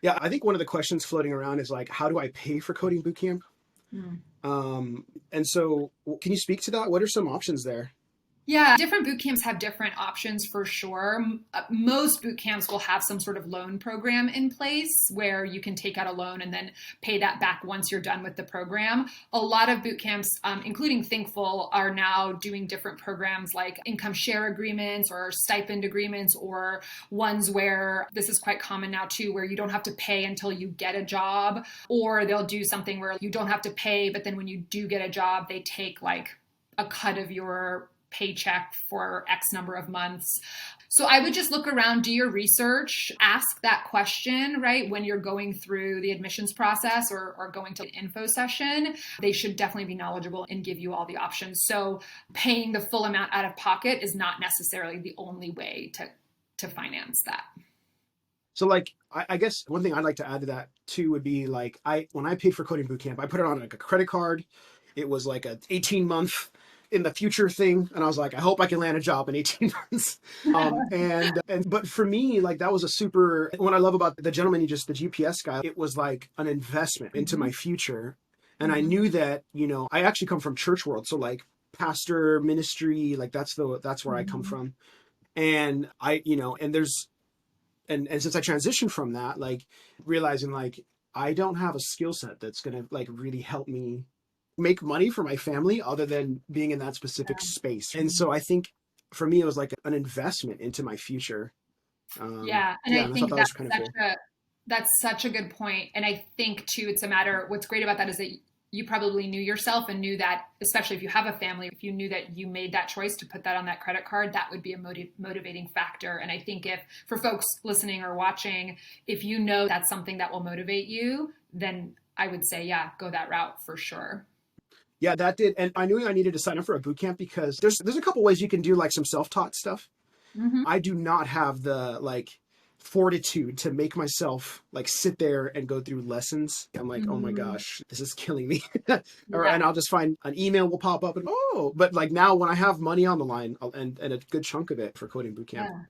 Yeah, I think one of the questions floating around is like, how do I pay for Coding Bootcamp? Mm. And so can you speak to that? What are some options there? Yeah, different boot camps have different options for sure. Most boot camps will have some sort of loan program in place where you can take out a loan and then pay that back once you're done with the program. A lot of boot camps, including Thinkful, are now doing different programs like income share agreements or stipend agreements, or ones where this is quite common now too, where you don't have to pay until you get a job, or they'll do something where you don't have to pay, but then when you do get a job, they take like a cut of your paycheck for X number of months. So I would just look around, do your research, ask that question, right? When you're going through the admissions process or going to the info session, they should definitely be knowledgeable and give you all the options. So paying the full amount out of pocket is not necessarily the only way to finance that. So like, I guess one thing I'd like to add to that too would be like, when I paid for Coding Bootcamp, I put it on like a credit card. It was like a 18-month in the future thing. And I was like, I hope I can land a job in 18 months. But for me, like that was a super, what I love about the gentleman, the GPS guy, it was like an investment into Mm-hmm. my future. And I Mm-hmm. knew that, I actually come from church world. So like pastor ministry, like that's where I come Mm-hmm. from. And and there's, and since I transitioned from that, like realizing like I don't have a skill set that's gonna like really help me make money for my family other than being in that specific space. And so I think for me it was like an investment into my future. Yeah, and Yeah, I and I thought think that was kind of cool. that's such a good point. And I think too, it's a matter. What's great about that is that you probably knew yourself and knew that, especially if you have a family, if you knew that you made that choice to put that on that credit card, that would be a motivating factor. And I think if for folks listening or watching, if you know that's something that will motivate you, then I would say, yeah, go that route for sure. Yeah, that did. And I knew I needed to sign up for a boot camp because there's a couple ways you can do like some self-taught stuff. Hmm. I do not have the like fortitude to make myself like sit there and go through lessons. I'm like, oh my Hmm. gosh, this is killing me. And Yeah. I'll just find an email will pop up and but like now when I have money on the line and a good chunk of it for coding bootcamp. Yeah.